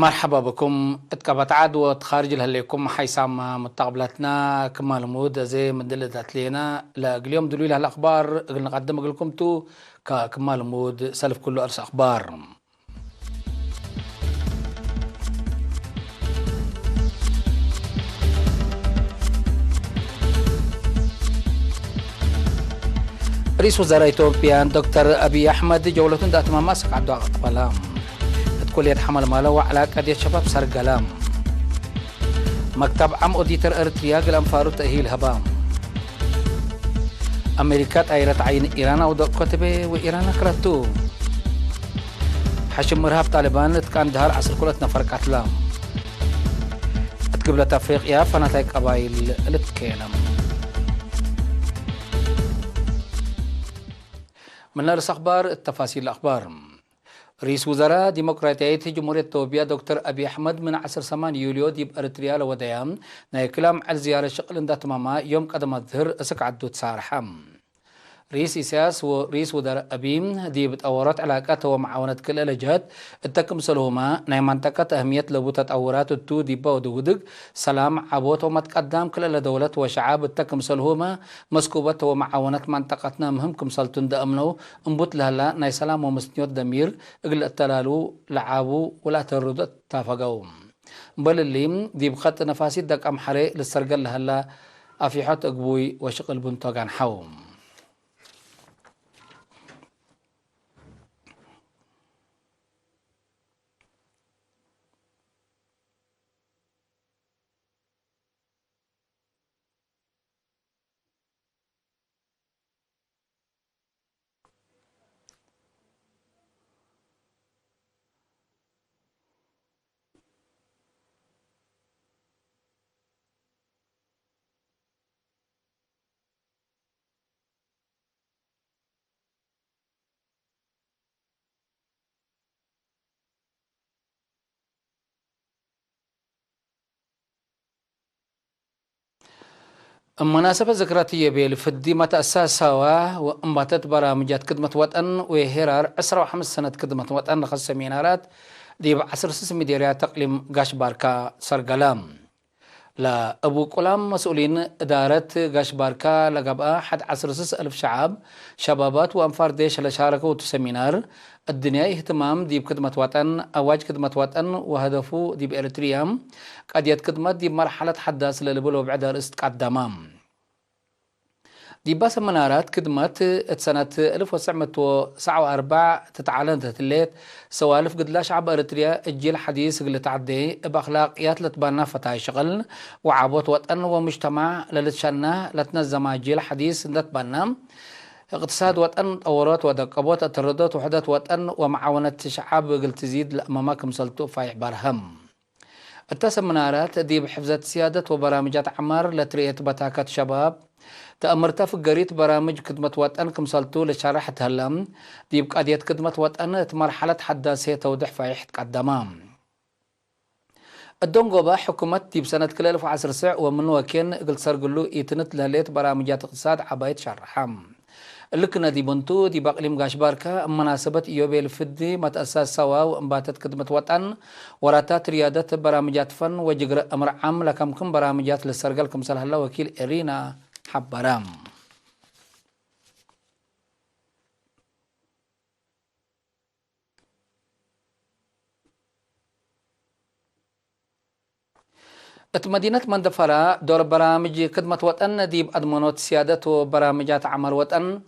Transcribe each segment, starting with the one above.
مرحبا بكم. اتكبت عدوى خارج لكم حيسام متقبلتنا كمال مود زي مدلت لينا اليوم دلوي لها الاخبار نقدم لكم تو كمال مود سلف كله ارس اخبار. رئيس وزراء اثيوبيا دكتور ابي احمد جولة ذات ماسك عدو اقبالام كل يتحمل ماله على قضية شباب سرقلام مكتب عم أوديتر أرتريا قلم فارو تأهيل هبام أمريكا أيرت عين إيران ودق كتبه وإيران كرتو حشم مرهب طالبان كان دهار عصر كلتنا فرق أتلام تقبلت أفريقيا فنتائج قبائل لتكينم من نرس أخبار التفاصيل الأخبار. رئيس وزراء ديمقراطية جمهورية إثيوبيا دكتور أبي أحمد من 8 يوليو ديب أريتريا لوديام نايكلام على زيارة شغل ذات ماما يوم قدم الظهر أسك عدو تسارحم. رئيس إساس ورئيس وزراء أبيم ديب تأورات علاقات ومعاونة كل الجهات التكم سلهما ناي منطقة أهمية لبو تأورات التو ديبا ودودق سلام عبوت ومتقدم كل دولة وشعاب التكم سلهما مسكوبة ومعاونة منطقتنا مهم كم سلطن دأمنو انبوت لهلا ناي سلام ومسنيوت دمير اقل التلالو لعابو ولا تردد تافقوم بل الليم ديب خط نفاسي دك أمحري للسرقل لهلا أفيحات أقبوي وشغل بنتوغان حوم. مناسبة ذكراتية بالفدي متى أساسها وانباتت برامجات خدمة وطن وهرار 15 سنة خدمة وطن خاصة سمينارات دي بعصر مديريات تقليم قاش باركا سرقلام لا أبو قلام مسؤولين إدارة قاش باركا لقبقى 11,000 شبابات وأنفار ديش لشاركوا سمينار الدنيا اهتمام دي بخدمة وطن أواج خدمة وطن وهدفه دي بإريتريا قد يتقدم دي مرحلة حداث للبلو بعد استقدامام دي باس منارات خدمة سنة 1949 تتعلن الليت سوالف قد لا شعب إريتريا الجيل حديث اللي تعدي بأخلاقيات لتبنى فتاي شغل وعبوت وطن ومجتمع لتشنه لتنظم جيل حديث لتبنى اقتصاد وطن أورات ودقبوت التردد وحدة وطن ومعاونة شعب قل تزيد لأمامكم سلطو فايح برهم التسم منارات دي بحفظة سيادة وبرامجات عمار لترية بتاكات شباب تأمرتا في قريت برامج خدمة وطن كم سلطو لشارح هلم دي بقادية خدمة وطن مرحلة حداثية توضح فايح تقدمام الدونغوبا حكومة دي بسنة كل 1010 ساعة ومن وكين قلت سرقلو يتنت لهليت برامجات اقتصاد عبايت شرحام لكنا دي بنتو دي باقليم قاش باركا مناسبة يوبيل فدي متأساس سوا وانباتت خدمة وطن وراتات ريادة برامجات فن وجقر أمر عام لكم برامجات للسرقل كم سلح الله وكيل إرينا حبرام مدينة مندفرة دور برامج خدمة وطن دي بأدمونات سيادة وبرامجات عمل وطن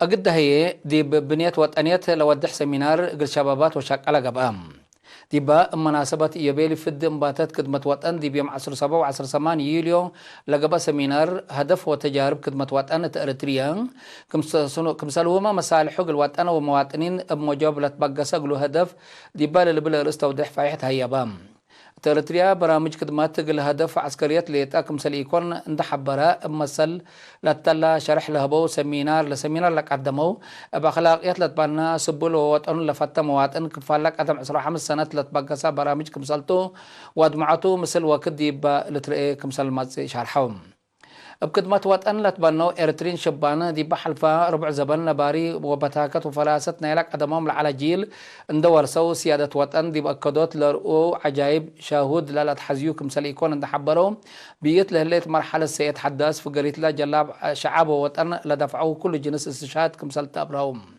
أقد هي دي ببنية وطنية لودح سمينار قل شبابات وشاكالة قبام دي با مناسبة يبيلي فد انباتات خدمة وطن دي بيوم 17 و18 يوليو لقبا سمينار هدف وتجارب خدمة وطن تأريتريا كم سالوما مسالح حق الوطن ومواطنين بمجاب لتبقى قلو هدف دي بالبلا رستودح فايحة هيابام تأريتريا برامج خدمات قل هدف عسكريات ليتاكم سليكون عند حبراء مسل لتلا شرح لهبو سمينار لك قدمو بأخلاقيات لتبانا سبول ووطن لفتا مواطن كفالك أدم 15 سنة لتبقى برامج كمسلتو وادمعتو مثل وكد يبا لترئي كمسل مازي شرحهم بكدمة وطن لتبنو إرترين شبانة دي بحلفة ربع زبن نباري وبتاكت وفلاست نيلك أدمهم على جيل اندور سو سيادة وطن دي بأكدوت لرؤو عجائب شاهود لا تحزيو كمثال يكون عند حبرهم بيت لهليت مرحلة سيد حداث فقريت لا جلاب شعب وطن لدفعوا كل جنس استشهاد كمثال تابرهم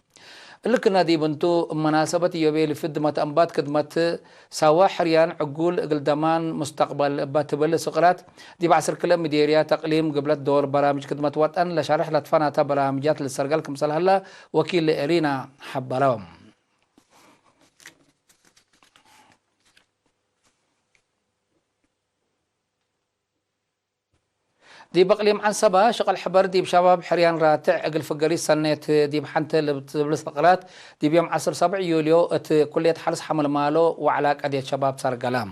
لكن دي بنتو مناسبة يوبيل في دمت أنبات كدمت سوا حريان عقول قلدمان مستقبل باتبل سقرات دي بعصر كلام مديريا تقليم قبلت دور برامج كدمت وطن لشارح لتفانات برامجات للسرقال كمثال هلا وكيل إرينا حبراهم دي بقليم عن سبا شغل حبر دي بشباب حريان راتع اقل فقري سنة دي بحنت بالسقرات دي بيوم 7 يوليو كلية حرس حمل مالو وعلى قضية شباب صار قلام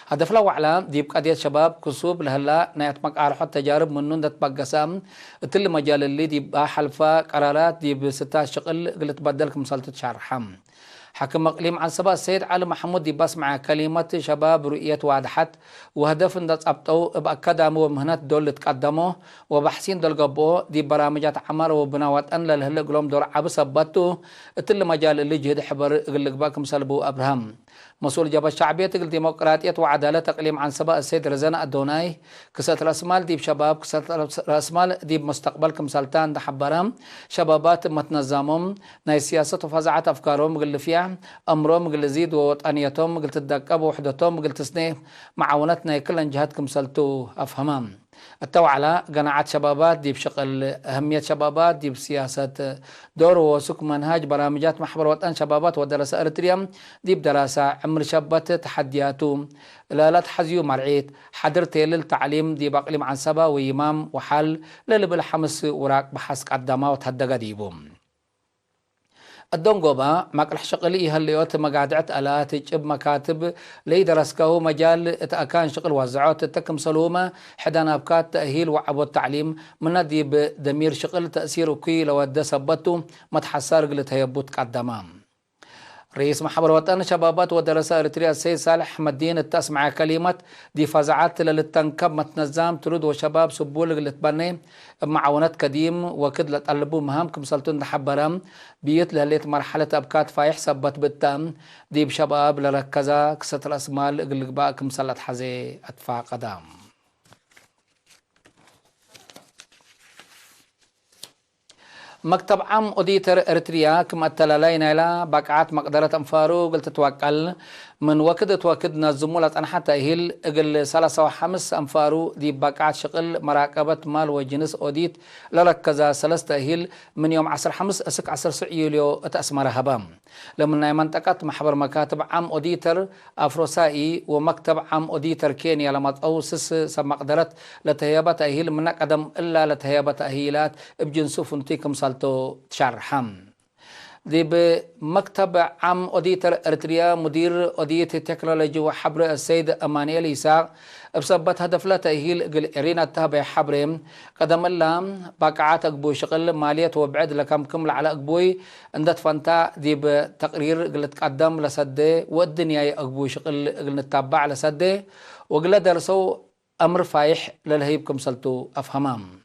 هدف له وعلام دي بقضية شباب كسوب لهلا نايت مقار حط تجارب منون دت بقسام تل مجال اللي دي بحلفة قرارات دي بستة شغل قلت بدلكم سلطة شرحم حكم مقليم عن سبا السيد علي محمود دي بس مع كلمة شباب رؤية واضحة وهدف اندت ابطو بأكادام ومهنات دول تقدموه وبحسين دول قبو دي برامجات عمر وبناوات ان للهلق لهم دور عبس ابطو اتل مجال اللي جهد حبر اغلق باكم سلبو ابراهام مسؤول جبهة الشعبية تقل ديمقراطية وعدالة تقليم عن سبا السيد رزانا الدوناي كسات رأسمال ديب شباب كسات رأسمال ديب مستقبلكم سلطان دحبرام شبابات متنظمهم ناي سياسة وفزعة أفكارهم قل فيها أمرهم قل زيد ووطنيتهم قل تدقب وحدتهم قل تسنيه معاونتنا كل جهاتكم سلطو أفهمام التو على قناعات شبابات دي بشغل أهمية شبابات دي بسياسة دور وسك منهاج برامجات محور وطن شبابات ودراسة أريتريا دي بدراسة عمر شابات تحدياتهم لا تحزيو مرعيت حضرت للتعليم دي بقلم عن سبا وإمام وحل للبالحمس وراك بحسك قدما وتهدق ديبهم الدنقوبا مقرح شغلي هالليوت مقادعت آلات جب مكاتب لي درسكو مجال أكان شغل وزعوت تكم سلومة حدان أبكات تأهيل وعبو التعليم من دي بدمير شغل تأثير كي لو أدى سبتو متحسار قلت هيبوت قدامام رئيس محبر وطن شبابات ودراسة أريتريا السيد صالح أحمد الدين التسمع كلمة دي فزعات للتنكب متنظم ترود وشباب سبول اللي تبني معاونات قديم وكد لتقلبوا مهامكم سلطون دحبرام بيت لهليت مرحلة أبكات فايح سبت بالتام دي بشباب لركزا كسة الأسمال اللي باكم سلط حزي أدفع قدام مكتب عام أوديتر إريتريا كما التلالين إلى بقعات مقدرة أنفارو قلت توكل من وكد توكدنا الزمولة أن حتى هيل قل 3.5 أنفارو دي بقعات شغل مراقبة مال وجنس أوديت لركزا 3 هيل من يوم 15 أسك 10 يوليو تأسمر هبام لمن منطقة محبر مكاتب عام أوديتر أفروسائي ومكتب عام أوديتر كينيا لما تأوسس سمقدرة لتهيبة هيل من قدم إلا لتهيبة هيلات بجنسو فنتيكم سالتو تشرحم دي بمكتب عام أوديتر أريتريا مدير أوديت التكنولوجي وحبر السيد أمانيل إيساق بسبت هدف لا تأهيل قل إرينا التابع حبرهم قدم اللام باقعات أقبوي شغل مالية وبعد لكم كمل على أقبوي عندت فانتا دي بتقرير قل تقدم لسده والدنيا أقبوي شغل قل نتابع لسده وقل درسوا أمر فايح للهيبكم سلتو أفهمام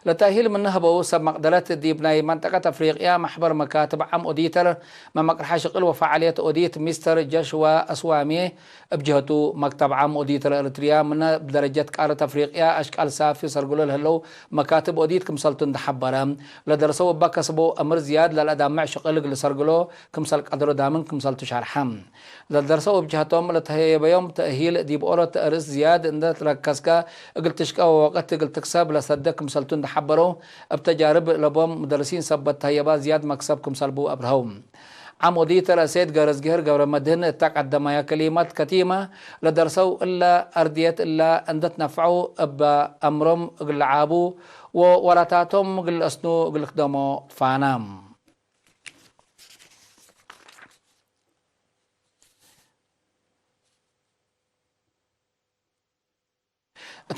لتأهيل منها بوسب مقدرات دي بناي منطقة أفريقيا محبر مكاتب عام أوديتر ما مقرح شغل وفعالية أوديت مستر جشوا أسوامي بجهته مكتب عام أوديتر إريتريا من بدرجة قارة أفريقيا أشكال صافي سرقلوا لهلو مكاتب أوديت كم سلطن دحبرام لدرسوا بكسبوا أمر زياد للأدام مع شغل لسرقلوا كم سلق قدروا دامن كم سلطو شرحم لدرسوا بجهتهم لتهيئ بيوم تأهيل دي بأورة أرز زياد إن تركزك قلت تشكا وقت قلت تكسب لصدق كم سلطن حبروا بتجارب لبوم مدرسين سبت هيبا زياد مكسبكم سلبو أبرهوم عم أوديتر أسيد غرز جهر غور مدهن تقدم يا كلمات كتيمة لدرسوا إلا أرديت إلا أندت نفعوا بأمرهم قلعابو ووراتاتهم قل أسنو قل خدمو فانام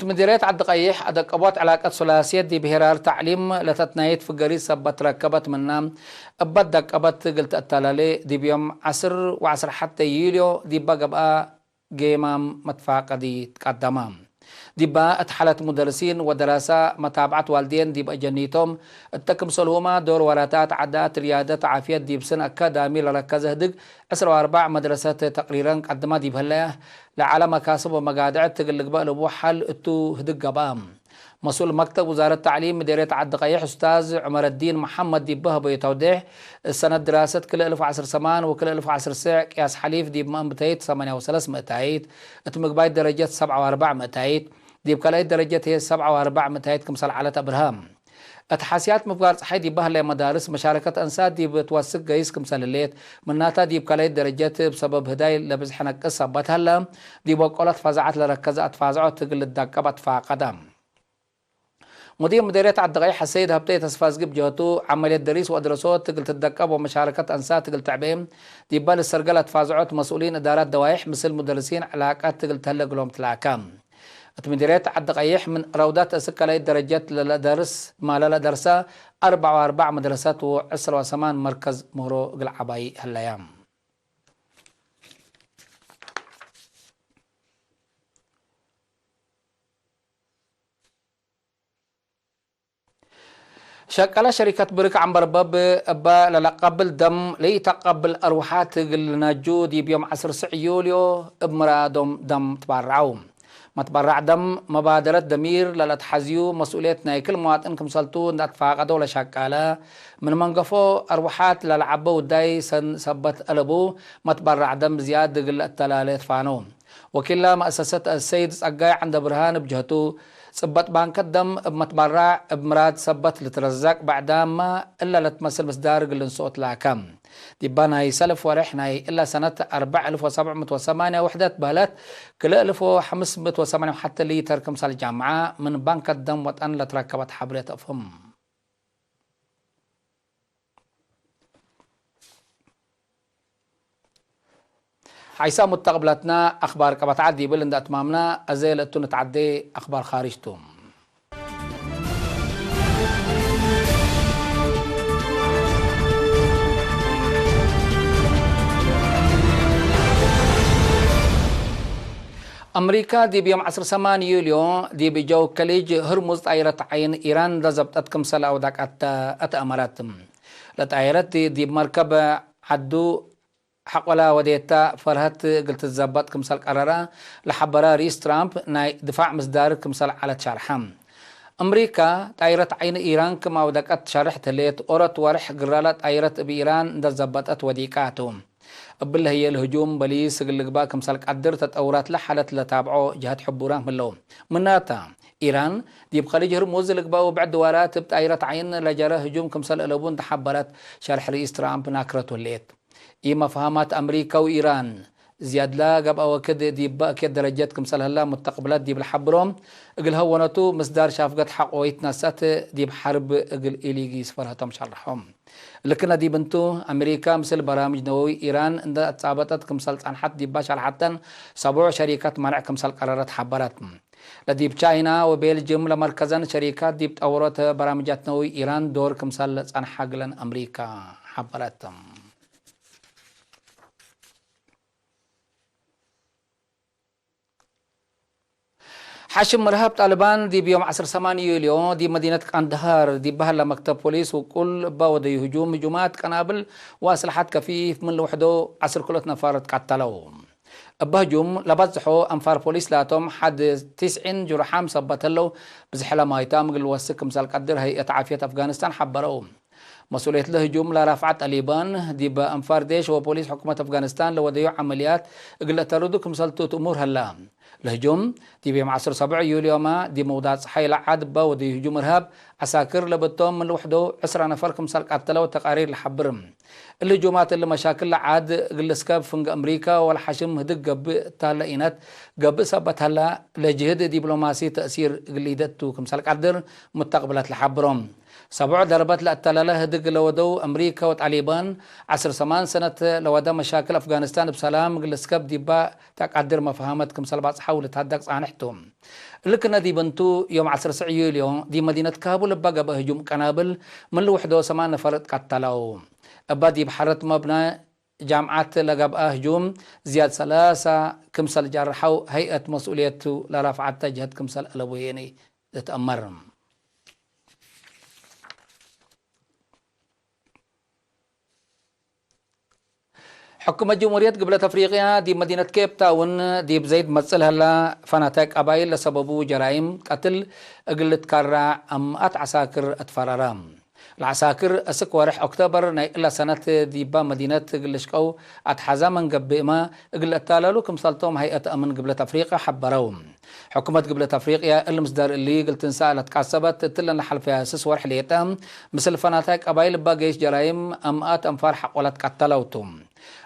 مديرية عد قيح عد قبات علاقات ثلاثية دي بهرار تعليم لتتنايت في قريص سبت ركبت منام أبدا قبت قلت التلالي دي بيوم عصر حتى يوليو دي بقى جيمام متفاقة دي تقدمام ديبا اتحلت مدرسين ودراسة متابعة والدين ديبا جنيتهم التكم سلهما دور وراتات عادات ريادة عافية ديب سن أكادامي لركز هدق 4 مدرسات تقريرا قدما ديب هلا لعلى مكاسب ومقادع تقلق بقى لبو حل اتو هدق قبام مسؤول مكتب وزارة التعليم مديرية عد قيح أستاذ عمر الدين محمد ديبه بيتوضح السنة دراسة كل 1010 سمان وكل 1010 ساعة قياس حليف ديب مام بتايت 8 متايت اتمقبايت درجة 7 متايت ديب كلايت درجة هي 7 متايت كمسال على أبراهام اتحاسيات مبقار صحي ديب بهلا مدارس مشاركة أنساد ديب توثق جيس كمسال الليت مناتا ديب كلايت درجة بسبب هداي لبزحنا قصة بتهلا ديب وقولت فزعت لركزات فازعات تقل الدقبت فقدام مدير مديرية عالدقايق حسيد هبتي تسفاز جب جهتو عملية دريس وأدرسوت تقل تدقب ومشاركة أنسات تقل تعبيم ديبال السرقلة تفازعوت مسؤولين إدارات دوايح مثل مدرسين علاقات تقل تهلق لهم تلاكام مديرية عالدقايق من روضات أسكالي درجات للدرس ما لا درسة 4 مدرسات و10 مركز مهرو قل عباي هالأيام شكل شركة بريك عم برباب أبا لقبل دم ليتقبل أروحات النجود بيوم 10 يوليو بمرادهم دم تبرعوا ما تبرع دم مبادرة دمير للتحزيو مسؤوليتنا كل مواطن كمسلتو نتفاقدوا لشكالة من منقفو أروحات للعبو داي سبت ألبو ما تبرع دم زيادة التلاليت فانو وكلا مؤسسة السيد سقاي عند برهان بجهتو صبت بانك الدم بمتبرع بمراد صبت لترزق بعدما إلا لتمثل مصدار قلن صوت لاكم ديبانا يسلف ورحنا إلا سنة 4708 وحدة بهلت كل 1508 حتى اللي تركم سال الجامعة من بانك الدم وطن لتركبت حبرية أفهم عيسى متقبلتنا أخبار كبت عدي بلند أتمامنا أزيل أتون تعدي أخبار خارجتم أمريكا دي بيوم 10 يوليو دي بجو كليج هرمز طائرة عين إيران رزبطت كمسلا وداك أتأمرات لطائرة دي بمركب عدو حق ولا وديتا فرهت قلت الزبط كمسال قرارة لحبرا رئيس ترامب ناي دفاع مصدار كمسال على شرحم أمريكا طائرة عين إيران كما ودكت شرح تليت أورت ورح قرالة طائرة بإيران دا زبطت وديكاتهم بالله هي الهجوم بليس قلقبا كمسال قدر تتأورات لحالة لتابعو جهات حبوران ملو مناتا إيران دي بخليج هرمز لقبا وبعد دوارات بطائرة عين لجرى هجوم كمسال ألبون تحبرت شرح رئيس ترامب ناكرته الليت إما فهمات أمريكا وإيران زياد لا قب أو كده دي بقى كده درجات كمسال هلا متقبلات دي بالحبرهم اقل هونتو مصدار شافقت حق ويتناسات دي بحرب اقل إليجي سفرها تمشرحهم لكن دي بنتو أمريكا مثل برامج نووي إيران عند اتصابتت كمسال صنحت دي باشا حتى 7 شركات منع كمسال قرارات حبرات لدي بتشاينا وبيلجيوم لمركزا شركات دي بتأورات برامجات نووي إيران دور كمسال صنحة قلن أمريكا حبراتهم حاشم مرهب طالبان دي بيوم 10 يوليو دي مدينة قندهار دي بهلا مكتب بوليس وكل باودي هجومات قنابل واسلحات كفيف من لوحده 10 كلت نفارت قتلوا بهجوم لبزحوا انفار بوليس لاتهم حد 90 جرحام صبتلو بزحلا مايتام قل وسك مسال قدر هيئة عافية افغانستان حبروا مسؤولية الهجوم لرفعت اليابان دي بانفار ديش وبوليس حكومة افغانستان لوديو عمليات قل تردوك مسالتوت امور هلا الهجوم دي بيوم 10 يوليو ما دي موضات صحي لعاد با ودي هجوم ارهاب عساكر لبتهم من لوحده 10 نفر كمسال قتلوا تقارير لحبرم الهجومات اللي مشاكل عاد قلسكاب فنق امريكا والحشم هدق قب تالاينات قب سبت هلا لجهد دبلوماسي تاثير قليدتو كمسال قدر متقبلات لحبرم 7 ضربات لأتلاله هدق لودو أمريكا وطالبان 10 سنة لودا مشاكل أفغانستان بسلام قلسكب ديبا تقدر مفاهمات كمسال باص حاول تهدق صانحتهم لكن دي بنتو يوم 10 يوليو دي مدينة كابول بقى بهجوم قنابل من لوحده 8 نفر قتلوا أبا دي بحرت مبنى جامعات لقبقى هجوم زياد 3 كمسل جرحو هيئة مسؤوليته لرفعت جهة كمسل ألويني تتأمر. حكومة جمهورية قبلة أفريقيا دي مدينة كيب تاون دي بزيد مثل هلا فناتك قبائل لسببو جرائم قتل قلت كرع أت عساكر أتفررام. العساكر أسكورح أكتوبر إلا سنة ديبا مدينة قلشكو أتحزا من قبئما قلت تالالو كمسالتهم هيئة أمن قبلة أفريقيا حبروم. حكومة قبلة أفريقيا المصدر اللي قلت انسالت كعصبت تلن لحل فيها سس ورح ليتام مثل فناتك قبائل باقيش جرائم أمات أنفار حق ولد قتلوتم.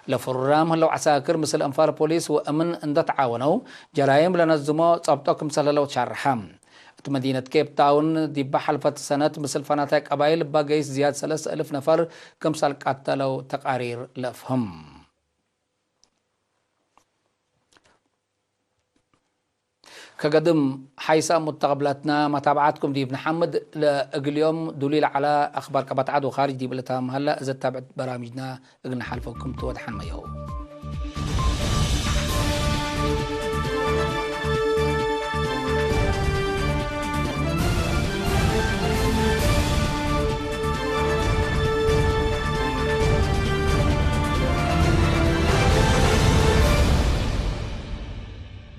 لفرام هلو عساكر مثل أنفار بوليس وأمن اند تعاونوا جرائم لنظموا صابتوك مثل لو تشرحام. مدينة كيب تاون دي بحلفة سنة مثل فناتك قبائل باقيس زياد 3000 نفر كمسال قتلوا تقارير لفهم. كقدم حيث متقبلاتنا متابعتكم دي ابن حمد اليوم دليل على أخبار كبات عدو خارج دي بلتام هلا إذا تابعت برامجنا اقلنا حلفكم توضحان ما يهو.